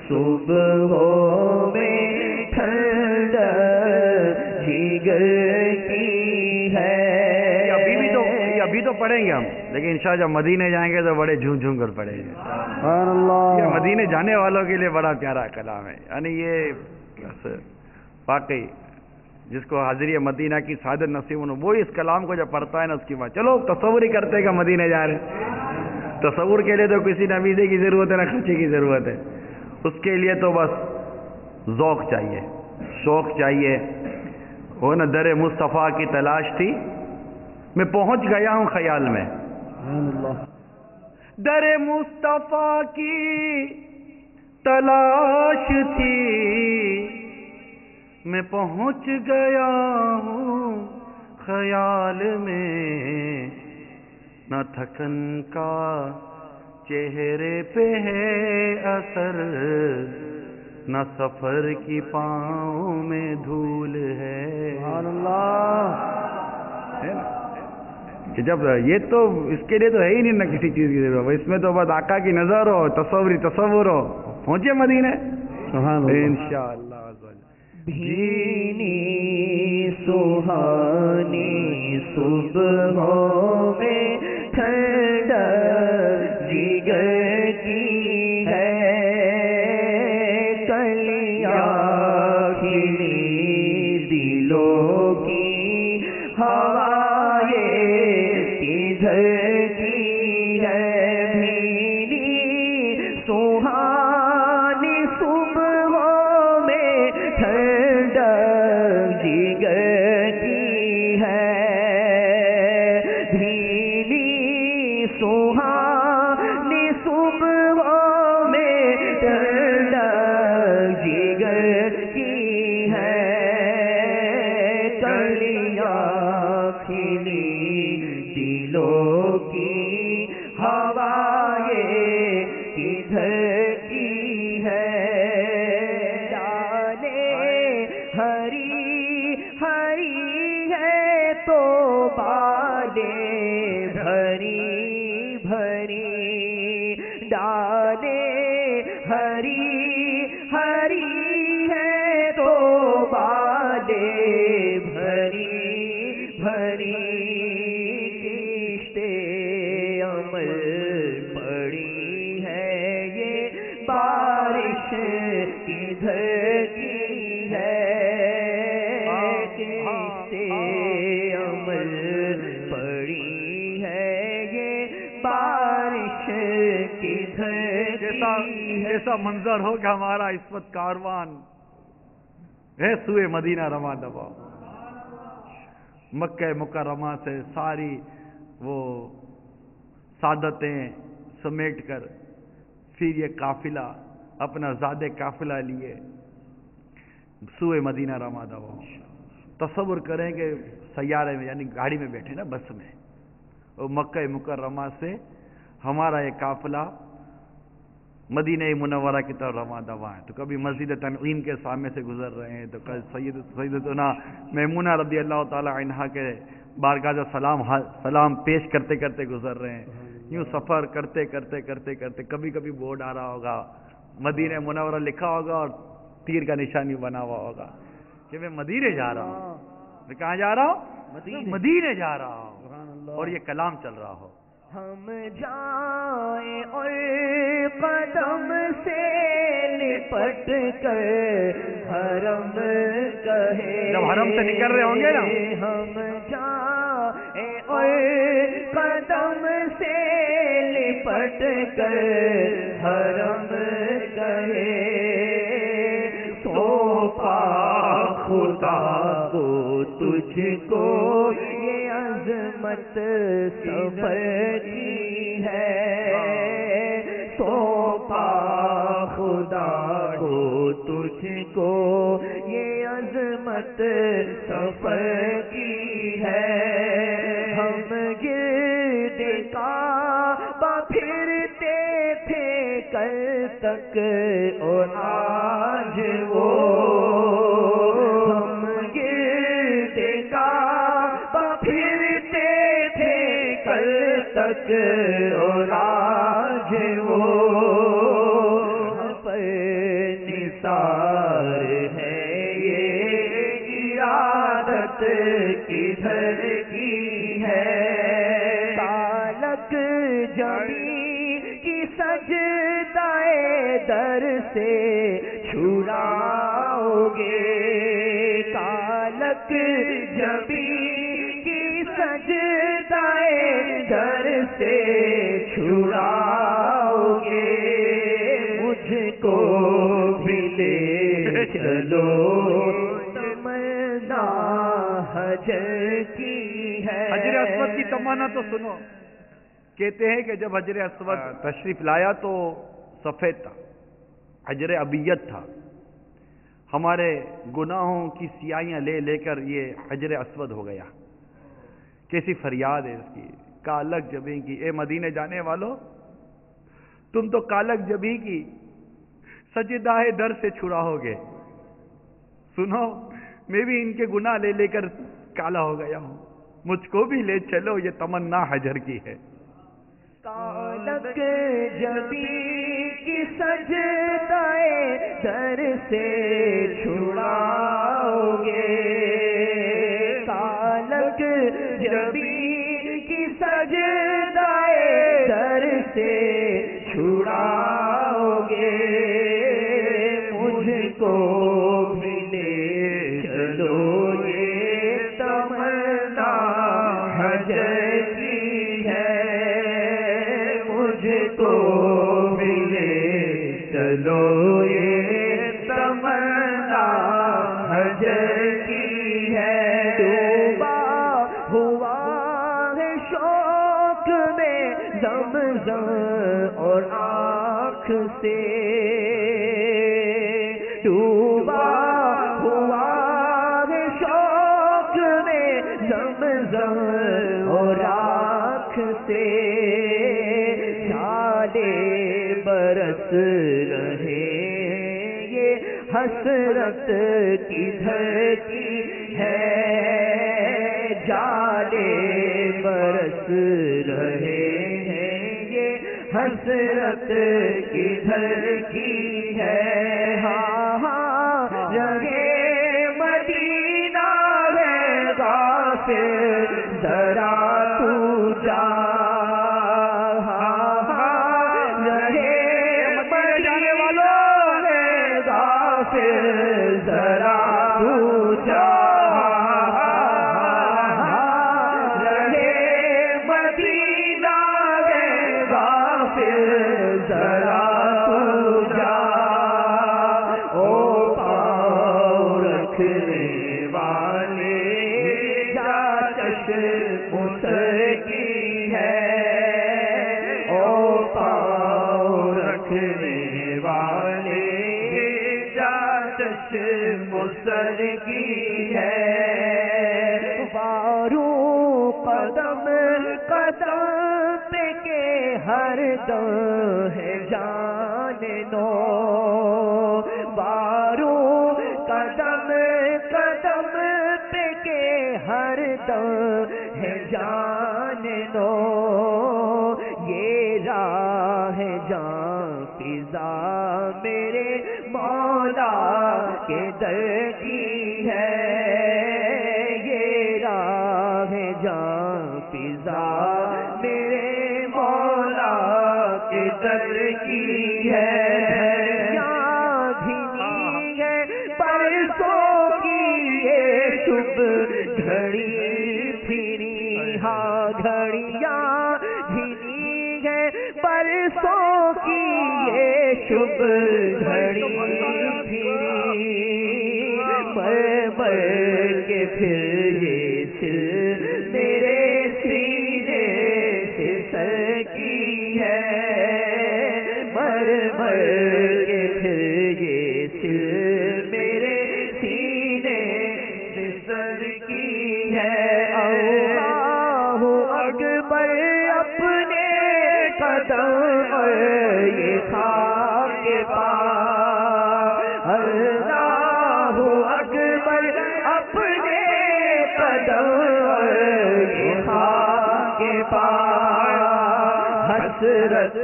صبحوں میں ٹھنڈا جگر کی ہے. ابھی تو پڑھیں گے ہم، لیکن انشاءاللہ جب مدینے جائیں گے تو بڑے جھوم جھوم کر پڑھیں گے. سبحان اللہ. یہ مدینے جانے والوں کے لیے بڑا پیارا کلام ہے. یعنی یہ واقعی جس کو حاضری مدینہ کی سعادت نصیب ہو، وہ اس کلام کو جب پڑھتا ہے نا، اس کی بات چلو تصور ہی کرتے کہ مدینے جا رہے. تصور کے لیے تو کسی نویزے کی ضرورت ہے نہ خرچے کی ضرورت ہے. اس کے لیے تو بس ذوق چاہیے، شوق چاہیے. وہ نا در مصطفیٰ کی تلاش تھی، میں پہنچ گیا ہوں خیال میں. در مصطفیٰ کی تلاش تھی، میں پہنچ گیا ہوں خیال میں. نہ تھکن کا چہرے پہ ہے اثر، نہ سفر کی پاؤں میں دھول ہے. سبحان اللہ. کہ جب یہ تو اس کے لیے تو ہے ہی نہیں نہ کسی چیز کی ضرورت، اس میں تو بس آقا کی نظر ہو، تصور ہو، پہنچے مدینے انشاءاللہ. بھینی سہانی صبحوں میں ٹھنڈا جگر کی ہے. کلیاں کھلی دلوں کی ہوائیں کدھر کی ہے. بھینی سہانی صبحوں میں ٹھنڈا جگر کی ہے. بھینی سہانی صبحوں میں ٹھنڈا جگر کی ہے. کلیاں کھلی دلوں کی ہوائیں کدھر کی ہے. ہری ہری ہے تو بالیں بھری بھری ڈالیں. ہری ہری ہے تو بالیں بھری بھری. کشتے عمل پڑی ہے یہ بارش کدھر کی ہے. عمل پڑی ہے یہ بارش کدھر کی ہے. ایسا منظر ہو کہ ہمارا اس وقت کاروان ہے سوئے مدینہ رواں دوا. مکہ مکرمہ سے ساری وہ سعادتیں سمیٹ کر پھر یہ قافلہ اپنا زاد قافلہ لیے سوئے مدینہ رواں دوا. تصور کریں کہ سیارے میں یعنی گاڑی میں بیٹھے نا، بس میں، اور مکہ مکرمہ سے ہمارا یہ قافلہ مدینہ منورہ کی طرف رواں دواں ہے. تو کبھی مسجد تنعیم کے سامنے سے گزر رہے ہیں، تو کل سیدتنا میمونہ رضی اللہ تعالی عنہا کے بارگاہ سلام پیش کرتے کرتے گزر رہے ہیں. یوں سفر کرتے کرتے کرتے کرتے کبھی کبھی بورڈ آ رہا ہوگا، مدینہ منورہ لکھا ہوگا اور تیر کا نشانی بنا ہوا ہوگا کہ میں مدینے جا رہا ہوں. میں کہاں جا رہا ہوں؟ مدینے جا رہا ہوں، اور یہ کلام چل رہا ہو. ہم جائیں اور قدم سے لپٹ کر حرم کہے. جب حرم سے نکل رہے ہوں گے نا، ہم جائیں اور قدم سے لپٹ کر حرم کہے. سونپا خدا کو تجھ کو یہ عظمت سفر کی ہے. سونپا خدا کو تجھ کو یہ عظمت سفر کی ہے. ہم گرد کعبہ پھرتے تھے کل تک اور آج وہ. ہم گرد کعبہ پھرتے تھے کل تک اور آج وہ. پر کی سجدائے در سے چھڑاؤ گے، کالک جبی کی سجدائے در سے چھڑاؤ گے، مجھ کو بھی لے چلو تمنا حجر کی ہے۔ حجر اسود کی تمنا تو سنو، کہتے ہیں کہ جب حجر اسود تشریف لایا تو سفید تھا، حجر ابیت تھا، ہمارے گناہوں کی سیاہیاں لے لے کر یہ حجر اسود ہو گیا۔ کیسی فریاد ہے اس کی، کالک جبیں کی، اے مدینے جانے والو تم تو کالک جبیں کی سجدہ در سے چھڑاؤ گے۔ سنو، میں بھی ان کے گناہ لے لے کر کالا ہو گیا ہوں، مجھ کو بھی لے چلو، یہ تمنا حجر کی ہے۔ کالک جبی کی سجدائے در سے چھڑاؤ گے، کالک جبی کی سجدائے در سے چھڑاؤ گے، مجھ کو بھی لے چلو، یہ تمنا حجر کی ہے، مجھ کو بھی لے چلو، یہ تمنا حجر کی ہے۔ ڈوبا ہوا ہے شوق میں زمزم اور آنکھ سے، ڈوبا ہوا ہے شوق میں زمزم اور آنکھ سے، چھالے برس رہے یہ حسرت کدھر کی ہے، جالے برس رہے ہیں یہ حسرت کدھر کی ہے۔ ہاں ہاں رہے مدینہ ہے غافل ذرا تو جا، ہاں ہاں رہے مدینے والوں ہے غافل ذرا تو جا، ذرا تو جا، او پاؤں رکھنے والے جا چشم سر کی ہے، او پاؤں رکھنے والے جا چشم سر کی ہے، بارو قدم قدم پہ کے ہر دم ہے جان نو، بارو قدم قدم پہ کے ہر دم ہے جان نو، یہ راہ جان فضا میرے مولا کے در کی ہے، یہ راہ جان فضا میرے مولا کے در کی ہے، یہاں دھیمی ہے برسوں کی یہ شب گھڑی پھری، ہاں گھڑیاں دھیمی ہے برسوں کی یہ شب گھڑی پھری، مر کے پھر یہ سر میرے سینے سے سر کی ہے، مر کے پھر یہ سر میرے سینے سے سر کی ہے، اللہ اکبر اپنے قدم یہ خاک کے پاس، اللہ اکبر اپنے قدم یہ خاک کے پاس، حسرت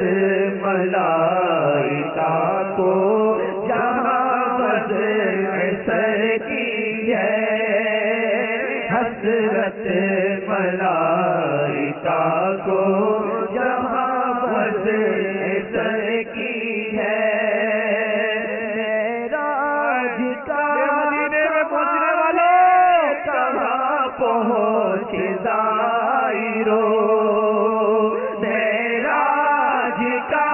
ملائکہ کو جہاں وضع سر کی ہے، حسرت ملائکہ کو جہاں وضع سر کی ہے، معراج کا مدینے میں پہنچنے والوں کہاں پہنچ زائرو، معراج کا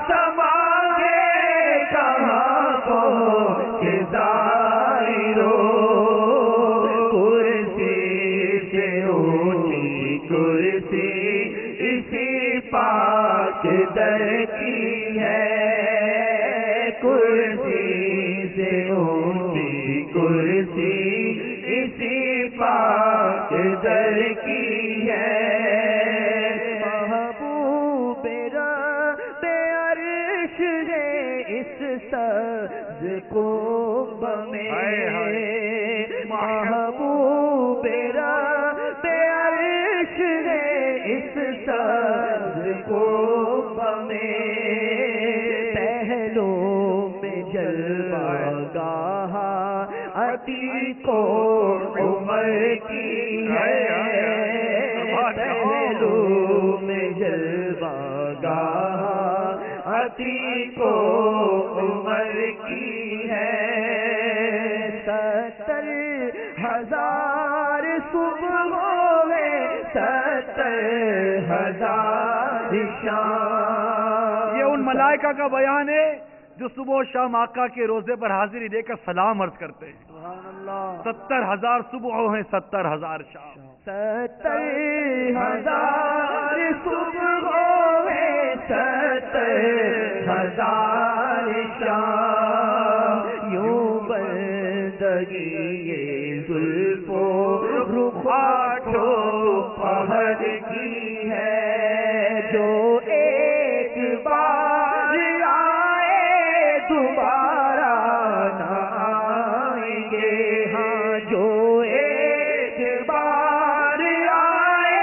سماگے کہاں پہنچ زائرو، کرسی سے اونچی کرسی اسی پاک در کی ہے، کرسی سے اونچی کرسی اسی پاک در کی ہے، محبوب رب عرش ہے اس سبز قبب میں، محبوب رب عرش ہے اس سبز قبب میں، پہلو میں جلوہ گاہ عتیق و عمر کی ہے، پہلو میں جلوہ گاہ عتیق و عمر کی ہے، 70,000 صبحوں میں 70,000 شام، یہ ان ملائکہ کا بیان ہے جو صبح و شام آقا کے روزے پر حاضری دے کر سلام عرض کرتے ہیں۔ سبحان اللہ، 70,000 صبحوں ہیں 70,000 شام، 70,000 صبحوں میں 70,000 شام، یوں بندگی یہ زلف و رخ آٹھو پہر کی ہے، جو ایک بار آئے دوبارہ نہ آئیں گے، ہاں جو ایک بار آئے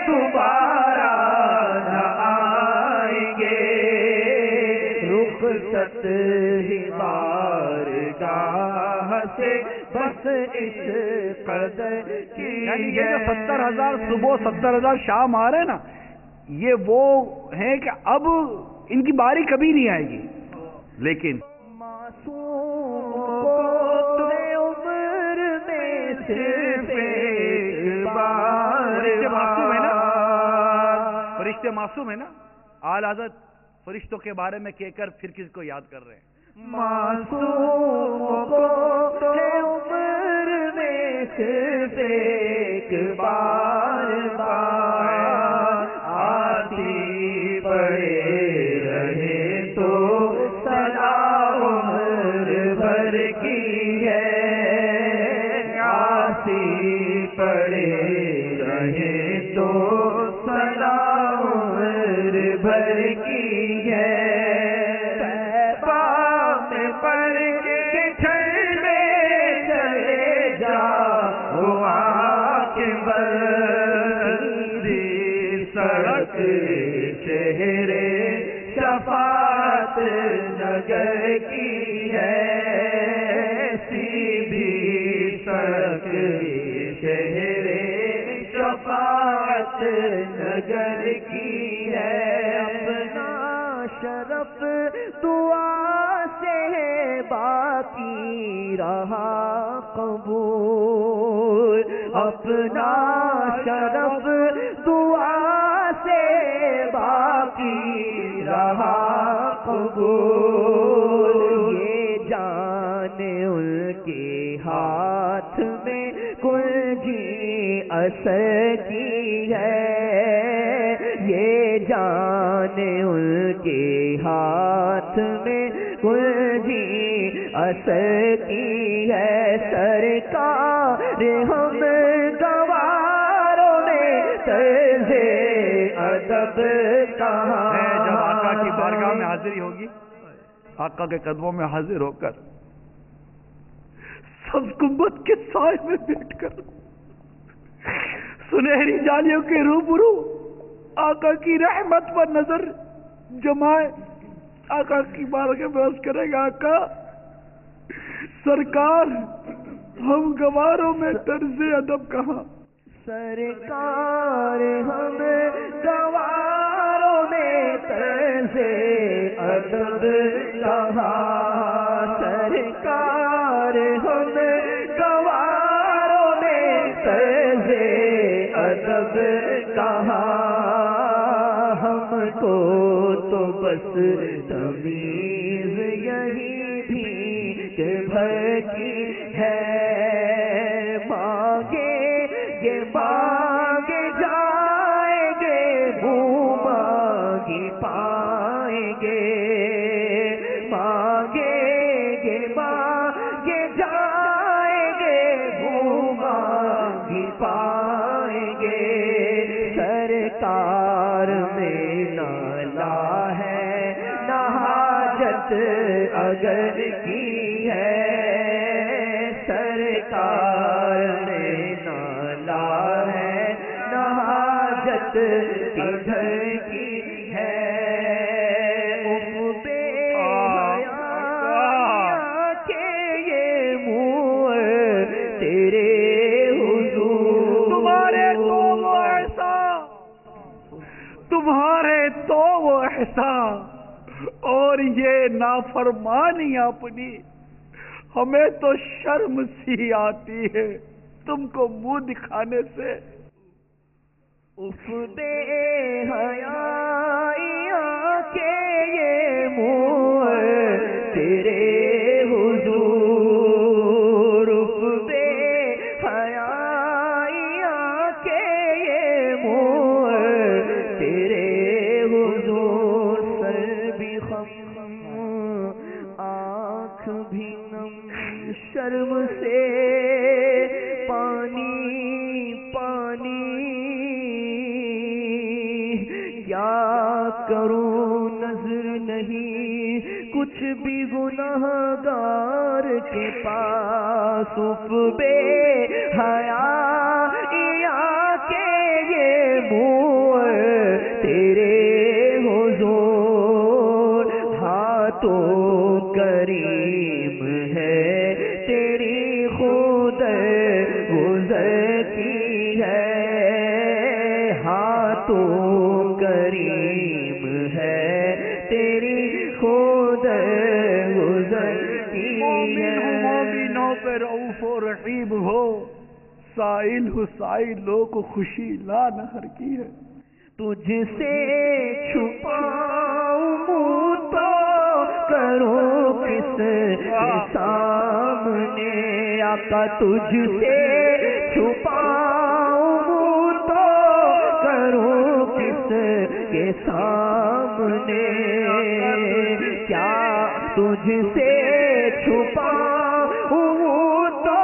دوبارہ نہ آئیں گے، رخصت ہی بارگاہ سے بس اس قدر کی یعنی یہ جو 70,000 صبح 70,000 شام آ رہے ہیں نا، یہ وہ ہیں کہ اب ان کی باری کبھی نہیں آئے گی، لیکن معصوم کو عمر میں صرف ایک بار، فرشتے معصوم ہے نا، اعلی حضرت فرشتوں کے بارے میں کہہ کر پھر کس کو یاد کر رہے ہیں؟ معصوم کو عمر میں صرف ایک بار آتی پڑے رہے تو سدا عمر بھر کی ہے، آتی پڑے رہے تو سدا عمر بھر کی ہے، چہرے شفاعت نگر کی ہے، سیدھی سڑک چہرے شفاعت نگر کی ہے، اپنا شرف دعا سے باقی رہا قبول، اپنا شرف دعا سے باقی رہا قبول، یہ جان ان کے ہاتھ میں کنجی اثر کی ہے، یہ جان ان کے ہاتھ میں کنجی اثر کی ہے، سرکار ہم گواروں میں طرز ادب کہاں ہے، جب آقا کی بارگاہ میں حاضری ہوگی، آقا کے قدموں میں حاضر ہو کر سبز گنبد کے سائے میں بیٹھ کر سنہری جالیوں کے روبرو آقا کی رحمت پر نظر جمائے آقا کی بارگاہ میں عرض کرے گا، آقا سرکار ہم گواروں میں طرز ادب کہاں، سرکار ہم گواروں میں طرز ادب کہا سرکار ہم گواروں نے طرز ادب کہا ہم کو تو بس تمیز یہی بھی کہ بھر کی ہے مانگے جائیں گے منہ مانگی پائیں گے مانگے جائیں گے منہ مانگی پائیں گے سرکار میں نالا ہے نہ حاجت اگر کی ہے سرکار میں نالا ہے نہ حاجت کدھر کی ہے اف بے حیا کے یہ منہ تیرے تمہارے تو وہ احسان اور یہ نافرمانی اپنی ہمیں تو شرم سی آتی ہے تم کو منہ دکھانے سے اف بے حیا کے یہ منہ تیرے حضور اف بے حیا کے یہ منہ تیرے حضور سر بھی خم آنکھ بھی نم شرم سے پانی کیا کروں نظر نہیں کچھ بھی گناہ گار کے پاس اف بے حیا کے یہ منہ تیرے حضور ہاتھوں کریم ہے تیری خود گزر کی ہے ہاتھوں کریم ہے تیری خود گزر کی ہے مومنوں پہ رؤوف و رحیم ہو سائل ہو سائلوں کو خوشی لا نہر کی ہے تجھ سے چھپاؤں منہ تو کروں کس کے سامنے آقا تجھ سے چھپاؤں منہ تو کروں کس کے سامنے کیا تجھ سے چھپاؤں تو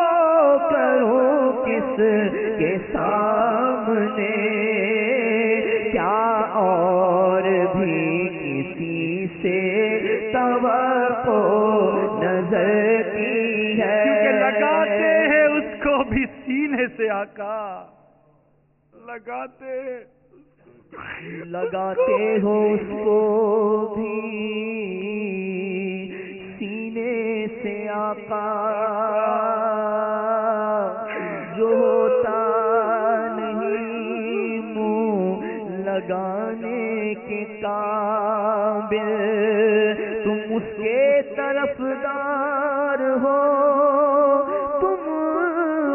کروں کس کے سامنے کیا اور بھی کسی سے توقع نظر کی ہے کیونکہ لگاتے ہیں اس کو بھی سینے سے آقا لگاتے ہو اس کو بھی سینے سے آقا جو ہوتا نہیں منہ لگانے کے قابل تم اس کے طرفدار ہو تم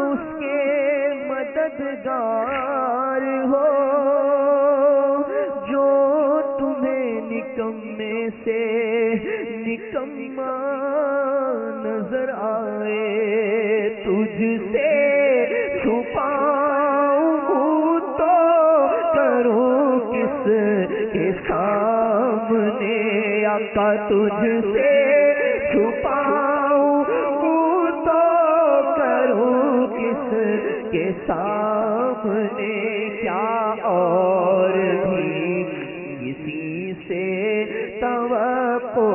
اس کے مددگار ہو جو تمہیں نکمے سے نکما نظر آئے تجھ سے چھپاؤں تو کروں کس کے سامنے آقا تجھ سے چھپاؤں تو کروں کس کے سامنے کیا اور بھی کسی سے توقع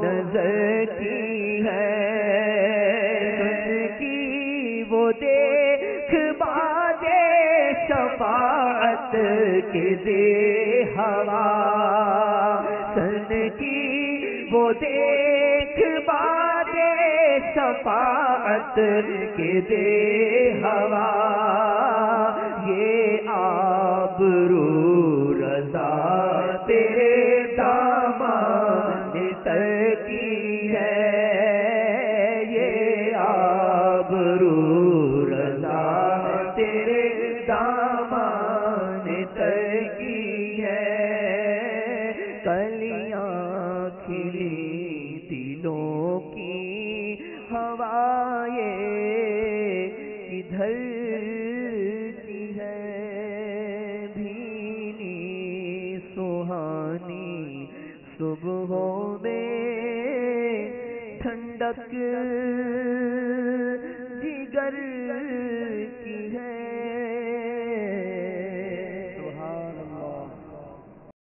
نظر کی ہے کی وہ دیکھ بادے شفاعت کے دے ہوا سن کی وہ دیکھ بادے شفاعت کے دے ہوا یہ آبرو رضا تیرے تر کی ہے یہ آبرو رضا تیرے دامان تر کی ہے کلیاں کھلی دلوں کی ہوائیں کدھر کی ہے بھینی سہانی صبحوں میں ٹھنڈک